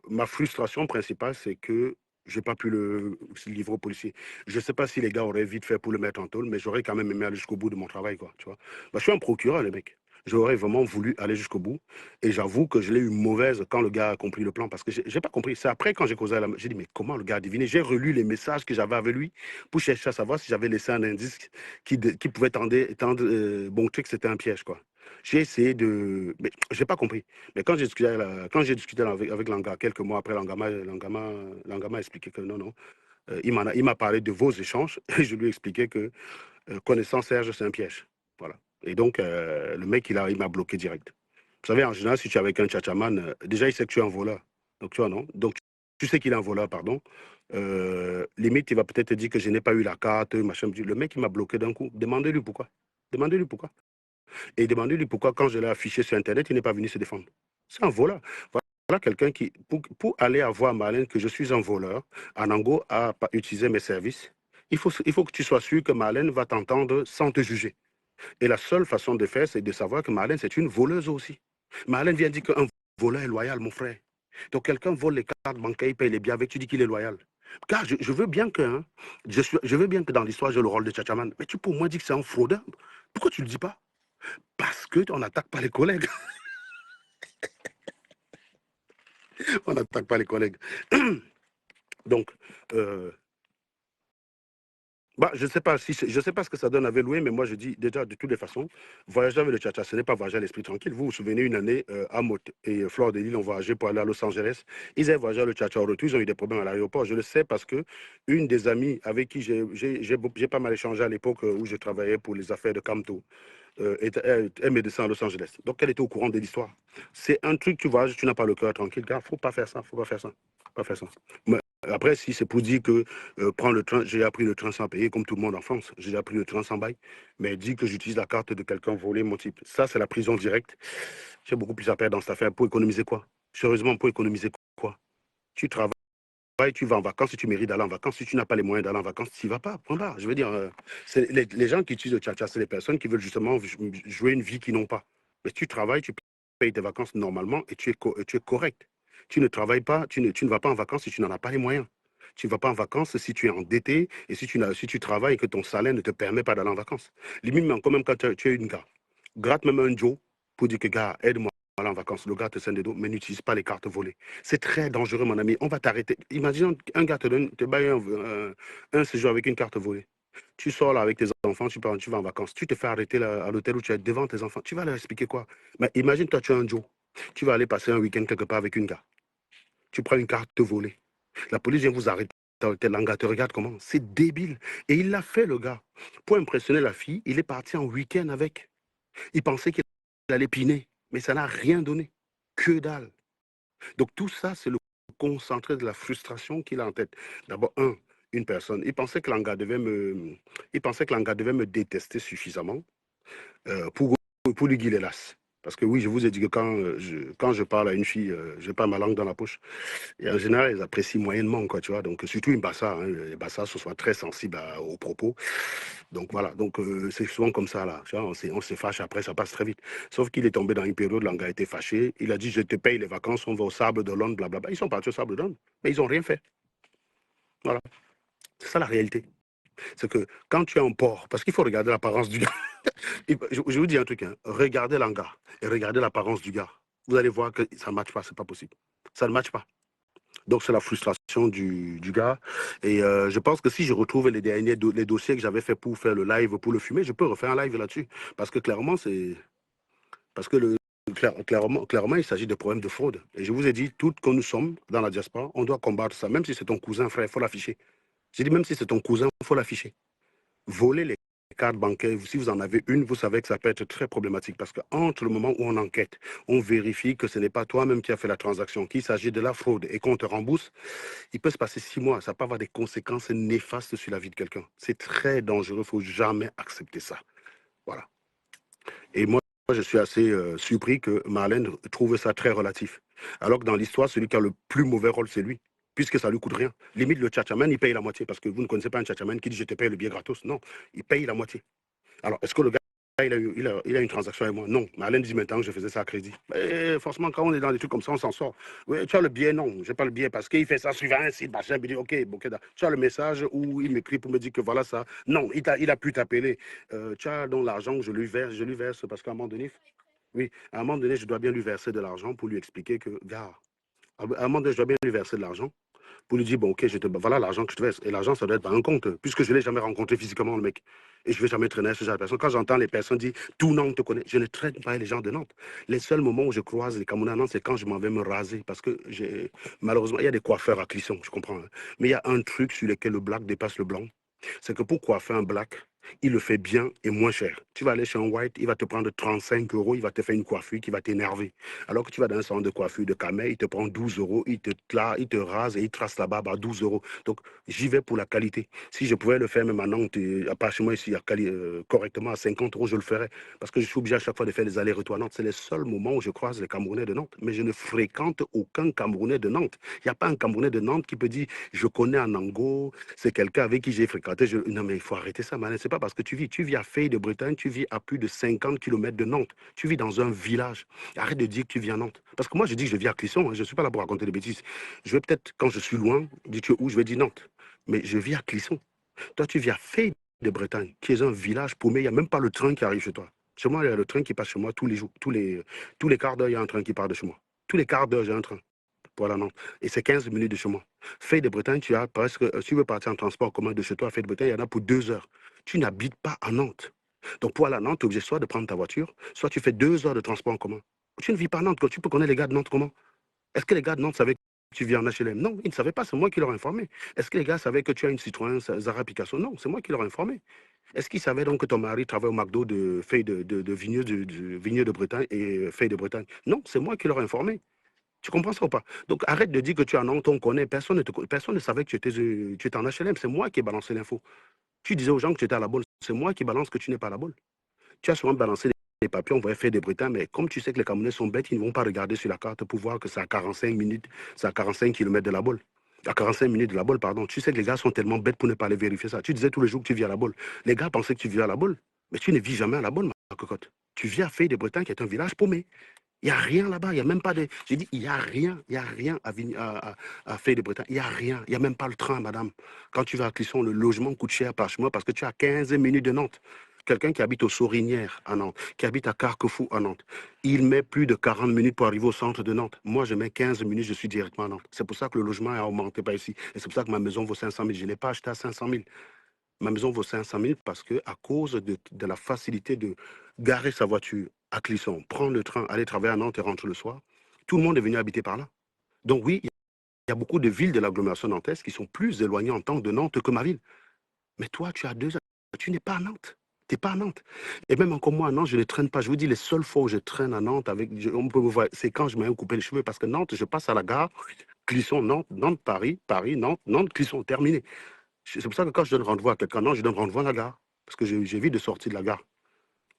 ma frustration principale, c'est que je n'ai pas pu le livrer au policier. Je ne sais pas si les gars auraient vite fait pour le mettre en tôle, mais j'aurais quand même aimé aller jusqu'au bout de mon travail, quoi, tu vois. Bah, je suis un procureur, les mecs. J'aurais vraiment voulu aller jusqu'au bout. Et j'avoue que je l'ai eu mauvaise quand le gars a compris le plan. Parce que j'ai pas compris. C'est après, quand j'ai causé à la... J'ai dit, mais comment le gars a deviné? J'ai relu les messages que j'avais avec lui pour chercher à savoir si j'avais laissé un indice qui pouvait montrer que c'était un piège, quoi. J'ai essayé de... Mais j'ai pas compris. Mais quand j'ai discuté avec Langa, quelques mois après, Langa m'a expliqué que non, non. Il m'a parlé de vos échanges et je lui ai expliqué que connaissant Serge, c'est un piège. Voilà. Et donc, le mec, il m'a bloqué direct. Vous savez, en général, si tu es avec un tchatchaman, déjà, il sait que tu es un voleur. Donc, tu vois, non? Donc, tu sais qu'il est un voleur, pardon. Limite, il va peut-être te dire que je n'ai pas eu la carte, machin. Le mec, il m'a bloqué d'un coup. Demandez-lui pourquoi. Demandez-lui pourquoi. Et demandez-lui pourquoi, quand je l'ai affiché sur Internet, il n'est pas venu se défendre. C'est un voleur. Voilà quelqu'un qui, pour aller avoir Marlène que je suis un voleur, Anango a utilisé mes services. Il faut que tu sois sûr que Marlène va t'entendre sans te juger. Et la seule façon de faire, c'est de savoir que Marlène, c'est une voleuse aussi. Marlène vient dire qu'un voleur est loyal, mon frère. Donc quelqu'un vole les cartes bancaires, il paye les biens avec, tu dis qu'il est loyal. Car je veux bien que, hein, je veux bien que dans l'histoire, j'ai le rôle de Tchatchaman. Mais tu peux au moins dire que c'est un fraudeur. Pourquoi tu ne le dis pas? Parce qu'on n'attaque pas les collègues. On n'attaque pas les collègues. Donc, je ne sais pas je sais pas ce que ça donne avec Louis, mais moi je dis déjà de toutes les façons, voyager avec le Tchatcha, ce n'est pas voyager à l'esprit tranquille. Vous vous souvenez, une année, Amot et Flore de Lille ont voyagé pour aller à Los Angeles. Ils avaient voyagé avec le Tchatcha au retour, ils ont eu des problèmes à l'aéroport. Je le sais parce que une des amies avec qui j'ai pas mal échangé à l'époque où je travaillais pour les affaires de Camto, est médecin à Los Angeles. Donc elle était au courant de l'histoire. C'est un truc, tu vois, tu n'as pas le cœur tranquille. Gars, faut pas faire ça, faut pas faire ça. Pas faire ça. Après, si c'est pour dire que prends le train, j'ai appris le train sans payer, comme tout le monde en France, j'ai appris le train sans bail, mais dire que j'utilise la carte de quelqu'un volé, mon type, ça c'est la prison directe. J'ai beaucoup plus à perdre dans cette affaire. Pour économiser quoi? Sérieusement, pour économiser quoi? Tu travailles, tu vas en vacances, si tu mérites d'aller en vacances, si tu n'as pas les moyens d'aller en vacances, tu n'y vas pas, point barre. Je veux dire, les gens qui utilisent le tcha c'est les personnes qui veulent justement jouer une vie qu'ils n'ont pas. Mais tu travailles, tu payes tes vacances normalement et tu es correct. Tu ne travailles pas, tu ne vas pas en vacances si tu n'en as pas les moyens. Tu ne vas pas en vacances si tu es endetté et si tu travailles et que ton salaire ne te permet pas d'aller en vacances. Limite, même quand même quand tu es une gars, gratte même un Joe pour dire que gars, aide-moi à aller en vacances. Le gars te scène des dos, mais n'utilise pas les cartes volées. C'est très dangereux, mon ami. On va t'arrêter. Imagine un gars te baille un séjour avec une carte volée. Tu sors là avec tes enfants, tu vas en vacances. Tu te fais arrêter là, à l'hôtel où tu es devant tes enfants. Tu vas leur expliquer quoi? Mais imagine, toi, tu es un Joe. Tu vas aller passer un week-end quelque part avec une gars. Tu prends une carte volée. La police vient vous arrêter. Le gars te regarde comment? C'est débile. Et il l'a fait, le gars. Pour impressionner la fille, il est parti en week-end avec. Il pensait qu'il allait piner, mais ça n'a rien donné. Que dalle. Donc tout ça, c'est le concentré de la frustration qu'il a en tête. D'abord, une personne. Il pensait que l'anga devait me détester suffisamment pour lui guider l'as. Parce que oui, je vous ai dit que quand je parle à une fille, je n'ai pas ma langue dans la poche. Et en général, ils apprécient moyennement, quoi, tu vois. Donc, surtout une bassa, hein, les bassas se sont très sensibles aux propos. Donc, voilà. Donc, c'est souvent comme ça, là. Tu vois, on se fâche après, ça passe très vite. Sauf qu'il est tombé dans une période, l'anga a été fâché. Il a dit, je te paye les vacances, on va au Sable d'Olonne, blablabla. Ils sont partis au Sable d'Olonne, mais ils n'ont rien fait. Voilà. C'est ça la réalité. C'est que quand tu es en port, parce qu'il faut regarder l'apparence du gars. Je vous dis un truc, hein. Regardez l'anga et regardez l'apparence du gars. Vous allez voir que ça ne matche pas, c'est pas possible. Ça ne matche pas. Donc, c'est la frustration du gars. Et je pense que si je retrouve les derniers les dossiers que j'avais fait pour faire le live, pour le fumer, je peux refaire un live là-dessus. Parce que clairement, clairement, il s'agit de problèmes de fraude. Et je vous ai dit, tout que nous sommes dans la diaspora, on doit combattre ça. Même si c'est ton cousin, frère, il faut l'afficher. J'ai dit, même si c'est ton cousin, il faut l'afficher. Voler les cartes bancaires, si vous en avez une, vous savez que ça peut être très problématique parce qu'entre le moment où on enquête, on vérifie que ce n'est pas toi-même qui as fait la transaction, qu'il s'agit de la fraude et qu'on te rembourse, il peut se passer 6 mois. Ça peut avoir des conséquences néfastes sur la vie de quelqu'un. C'est très dangereux, il ne faut jamais accepter ça. Voilà. Et moi, je suis assez surpris que Marlène trouve ça très relatif. Alors que dans l'histoire, celui qui a le plus mauvais rôle, c'est lui. Puisque ça ne lui coûte rien. Limite, le tchatchaman, il paye la moitié. Parce que vous ne connaissez pas un tchatchaman qui dit je te paye le billet gratos. Non, il paye la moitié. Alors, est-ce que le gars, il a une transaction avec moi? Non. Marlène dit maintenant que je faisais ça à crédit. Mais forcément, quand on est dans des trucs comme ça, on s'en sort. Oui, tu as le billet? Non, je n'ai pas le billet parce qu'il fait ça suivant un site, machin. Il dit, OK, bon, tu as le message où il m'écrit pour me dire que voilà ça. Non, il a pu t'appeler. Tu as donc l'argent que je lui verse parce qu'à un moment donné, oui, à un moment donné, je dois bien lui verser de l'argent pour lui expliquer que, gars, à un moment donné, je dois bien lui verser de l'argent pour lui dire, bon, ok, voilà l'argent que je te verse. Et l'argent, ça doit être par un compte, puisque je ne l'ai jamais rencontré physiquement, le mec. Et je ne vais jamais traîner ce genre de personnes. Quand j'entends les personnes dire, tout Nantes te connaît, je ne traîne pas les gens de Nantes. Les seuls moments où je croise les Camerounais à Nantes, c'est quand je m'en vais me raser. Parce que, malheureusement, il y a des coiffeurs à Clisson, je comprends. Hein. Mais il y a un truc sur lequel le black dépasse le blanc. C'est que pour coiffer un black, il le fait bien et moins cher. Tu vas aller chez un white, il va te prendre 35 euros, il va te faire une coiffure qui va t'énerver. Alors que tu vas dans un salon de coiffure de Camel, il te prend 12 euros, il te rase et il trace la barbe à 12 euros. Donc, j'y vais pour la qualité. Si je pouvais le faire même maintenant, à part chez moi ici, correctement à 50 euros, je le ferais. Parce que je suis obligé à chaque fois de faire des allers-retours à Nantes. C'est le seul moment où je croise les Camerounais de Nantes. Mais je ne fréquente aucun Camerounais de Nantes. Il n'y a pas un Camerounais de Nantes qui peut dire, je connais un Ango, c'est quelqu'un avec qui j'ai fréquenté. Non, mais il faut arrêter ça, man. C'est pas parce que tu vis à Feuille de Bretagne, tu vis à plus de 50 km de Nantes. Tu vis dans un village. Arrête de dire que tu vis à Nantes. Parce que moi, je dis que je vis à Clisson. Hein. Je ne suis pas là pour raconter des bêtises. Je vais peut-être, quand je suis loin, dis-tu où, je vais dire Nantes. Mais je vis à Clisson. Toi, tu vis à Feuille de Bretagne, qui est un village paumé. Il n'y a même pas le train qui arrive chez toi. Chez moi, il y a le train qui passe chez moi tous les jours. Tous les quarts d'heure, il y a un train qui part de chez moi. Tous les quarts d'heure, j'ai un train pour aller à Nantes. Et c'est 15 minutes de chez moi. Feuille de Bretagne, tu as presque, si tu veux partir en transport commun de chez toi à Feuille de Bretagne, il y en a pour 2 heures. Tu n'habites pas à Nantes. Donc pour aller à Nantes, tu es obligé soit de prendre ta voiture, soit tu fais 2 heures de transport en commun. Tu ne vis pas à Nantes, tu peux connaître les gars de Nantes comment? Est-ce que les gars de Nantes savaient que tu vis en HLM? Non, ils ne savaient pas, c'est moi qui leur ai informé. Est-ce que les gars savaient que tu as une Citroën Zara Picasso? Non, c'est moi qui leur ai informé. Est-ce qu'ils savaient donc que ton mari travaille au McDo de Feuille de Vigneux de Bretagne et Feuille de Bretagne? Non, c'est moi qui leur ai informé. Tu comprends ça ou pas? Donc arrête de dire que tu es en Nantes, on connaît, personne ne savait que tu étais en HLM, c'est moi qui ai balancé l'info. Tu disais aux gens que tu étais à la bolle, c'est moi qui balance que tu n'es pas à la bolle. Tu as souvent balancé les papiers, on va faire des brutins, mais comme tu sais que les Camerounais sont bêtes, ils ne vont pas regarder sur la carte pour voir que c'est à 45 minutes, c'est à 45 km de la bolle. À 45 minutes de la bolle, pardon. Tu sais que les gars sont tellement bêtes pour ne pas aller vérifier ça. Tu disais tous les jours que tu vis à la bolle. Les gars pensaient que tu vis à la bolle, mais tu ne vis jamais à la bolle, ma cocotte. Tu vis à Feuille des Bretins, qui est un village paumé. Il n'y a rien là-bas, il n'y a même pas de... J'ai dit, il n'y a rien à Feuille des Bretins. Il n'y a rien, il n'y a même pas le train, madame. Quand tu vas à Clisson, le logement coûte cher par mois parce que tu as 15 minutes de Nantes. Quelqu'un qui habite aux Sorinières à Nantes, qui habite à Carquefou à Nantes, il met plus de 40 minutes pour arriver au centre de Nantes. Moi, je mets 15 minutes, je suis directement à Nantes. C'est pour ça que le logement a augmenté pas ici. Et c'est pour ça que ma maison vaut 500 000. Je ne l'ai pas acheté à 500 000. Ma maison vaut 500 000 parce que à cause de la facilité de garer sa voiture à Clisson, prendre le train, aller travailler à Nantes et rentrer le soir, tout le monde est venu habiter par là. Donc oui, il y a beaucoup de villes de l'agglomération nantaise qui sont plus éloignées en temps de Nantes que ma ville. Mais toi, tu as 2 heures. Tu n'es pas à Nantes. Tu n'es pas à Nantes. Et même encore moi, à Nantes, je ne traîne pas. Je vous dis, les seules fois où je traîne à Nantes, on peut me voir, c'est quand je m'ai coupé les cheveux. Parce que Nantes, je passe à la gare, Clisson, Nantes, Nantes, Paris, Paris, Nantes, Nantes, Clisson, terminé. C'est pour ça que quand je donne rendez-vous à quelqu'un, non, je donne rendez-vous à la gare. Parce que j'évite de sortir de la gare.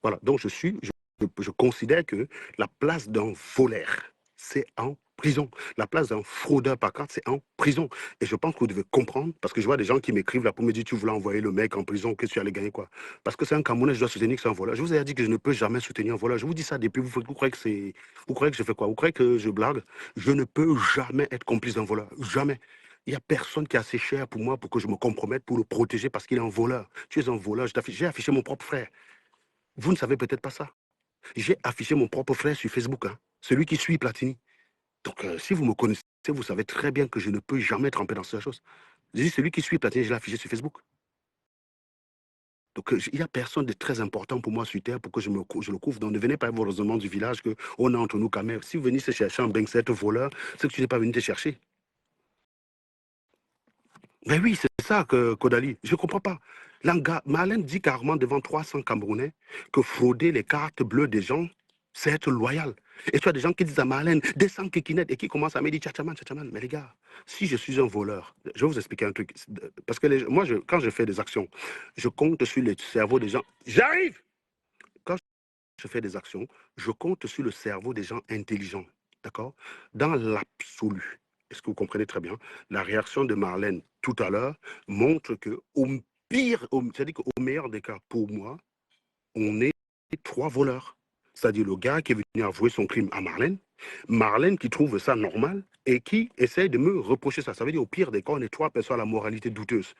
Voilà. Donc, je considère que la place d'un voleur, c'est en prison. La place d'un fraudeur par carte, c'est en prison. Et je pense que vous devez comprendre, parce que je vois des gens qui m'écrivent là pour me dire, tu voulais envoyer le mec en prison, qu'est-ce que tu allais gagner quoi? Parce que c'est un Camerounais, je dois soutenir que c'est un voleur. Je vous ai dit que je ne peux jamais soutenir un voleur. Je vous dis ça depuis, vous croyez que c'est... Vous croyez que je fais quoi? Vous croyez que je blague? Je ne peux jamais être complice d'un voleur. Jamais. Il n'y a personne qui est assez cher pour moi pour que je me compromette pour le protéger parce qu'il est un voleur. Tu es un voleur. J'ai affiché mon propre frère. Vous ne savez peut-être pas ça. J'ai affiché mon propre frère sur Facebook, hein, celui qui suit Platini. Donc, si vous me connaissez, vous savez très bien que je ne peux jamais tremper dans cette chose. J'ai dit, celui qui suit Platini, je l'ai affiché sur Facebook. Donc, il n'y a personne de très important pour moi sur Terre pour que je le couvre. Donc, ne venez pas voir vos raisonnements du village qu'on a entre nous quand même. Si vous venez se chercher un Bengset voleur, c'est que tu n'es pas venu te chercher. Mais oui, c'est ça, Kodali. Je ne comprends pas. Marlène dit carrément devant 300 Camerounais que frauder les cartes bleues des gens, c'est être loyal. Et tu as des gens qui disent à Marlène, descends Kikinet, et qui commencent à me dire, tchatchaman, tchatchaman. Mais les gars, si je suis un voleur, je vais vous expliquer un truc. Parce que moi, quand je fais des actions, je compte sur le cerveau des gens. J'arrive! Quand je fais des actions, je compte sur le cerveau des gens intelligents. D'accord? Dans l'absolu, est-ce que vous comprenez très bien? La réaction de Marlène tout à l'heure montre que c'est-à-dire qu'au meilleur des cas, pour moi, on est 3 voleurs. C'est-à-dire le gars qui est venu avouer son crime à Marlène, Marlène qui trouve ça normal et qui essaie de me reprocher ça. Ça veut dire au pire des cas, on est 3 personnes à la moralité douteuse.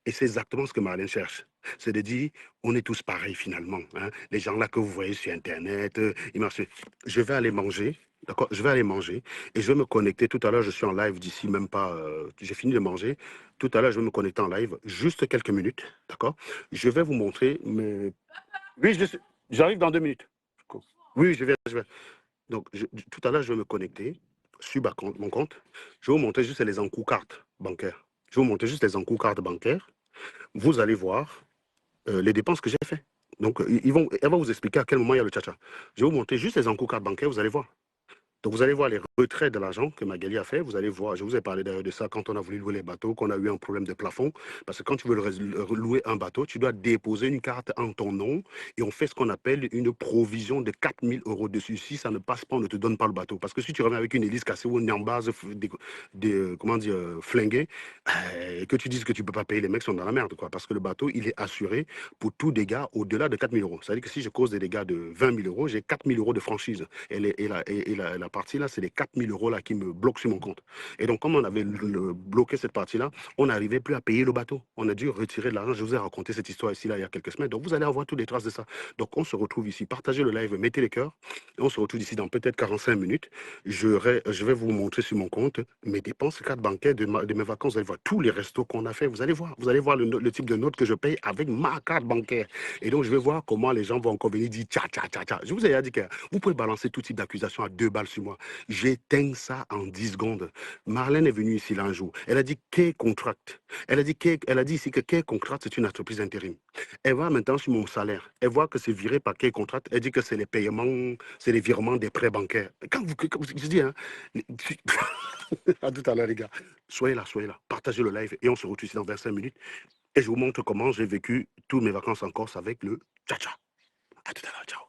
Et c'est exactement ce que Marlène cherche. C'est de dire, on est tous pareils finalement. Hein. Les gens là que vous voyez sur Internet, ils marchent. Je vais aller manger, d'accord? Je vais aller manger et je vais me connecter. Tout à l'heure, je suis en live d'ici même pas. J'ai fini de manger. Tout à l'heure, je vais me connecter en live, juste quelques minutes, d'accord? Je vais vous montrer. Oui, j'arrive dans 2 minutes. Oui, je vais. Donc, tout à l'heure, je vais me connecter sur mon compte. Je vais vous montrer juste les encours cartes bancaires. Je vais vous montrer juste les encours cartes bancaires. Vous allez voir les dépenses que j'ai faites. Donc, elle va vous expliquer à quel moment il y a le tcha-tcha. Je vais vous montrer juste les encours cartes bancaires, vous allez voir. Donc, vous allez voir les retraits de l'argent que Magali a fait. Vous allez voir, je vous ai parlé d'ailleurs de ça quand on a voulu louer les bateaux, qu'on a eu un problème de plafond. Parce que quand tu veux louer un bateau, tu dois déposer une carte en ton nom et on fait ce qu'on appelle une provision de 4 000 € dessus. Si ça ne passe pas, on ne te donne pas le bateau. Parce que si tu reviens avec une hélice cassée ou une base flinguée, et que tu dises que tu ne peux pas payer, les mecs sont dans la merde. Quoi, parce que le bateau, il est assuré pour tout dégât au-delà de 4 000 €. C'est-à-dire que si je cause des dégâts de 20 000 €, j'ai 4 000 € de franchise. Et la partie là, c'est les 4 000 € là qui me bloquent sur mon compte. Et donc, comme on avait bloqué cette partie-là, on n'arrivait plus à payer le bateau. On a dû retirer de l'argent. Je vous ai raconté cette histoire ici, là, il y a quelques semaines. Donc, vous allez avoir toutes les traces de ça. Donc, on se retrouve ici. Partagez le live, mettez les cœurs. Et on se retrouve ici dans peut-être 45 minutes. Je vais vous montrer sur mon compte mes dépenses, carte bancaire de mes vacances. Vous allez voir tous les restos qu'on a fait. Vous allez voir le type de note que je paye avec ma carte bancaire. Et donc, je vais voir comment les gens vont encore venir dire tcha, tcha, tcha, tcha. Je vous ai dit que vous pouvez balancer tout type d'accusation à 2 balles sur sur moi. J'éteins ça en 10 secondes. Marlène est venue ici là un jour. Elle a dit K-Contract. Elle a dit ici que K-Contract, c'est une entreprise intérim. Elle va maintenant sur mon salaire. Elle voit que c'est viré par K-Contract. Elle dit que c'est les paiements, c'est les virements des prêts bancaires. Je dis, hein, à tout à l'heure, les gars. Soyez là. Partagez le live et on se retrouve ici dans 25 minutes. Et je vous montre comment j'ai vécu toutes mes vacances en Corse avec le tcha-tcha. À tout à l'heure, ciao.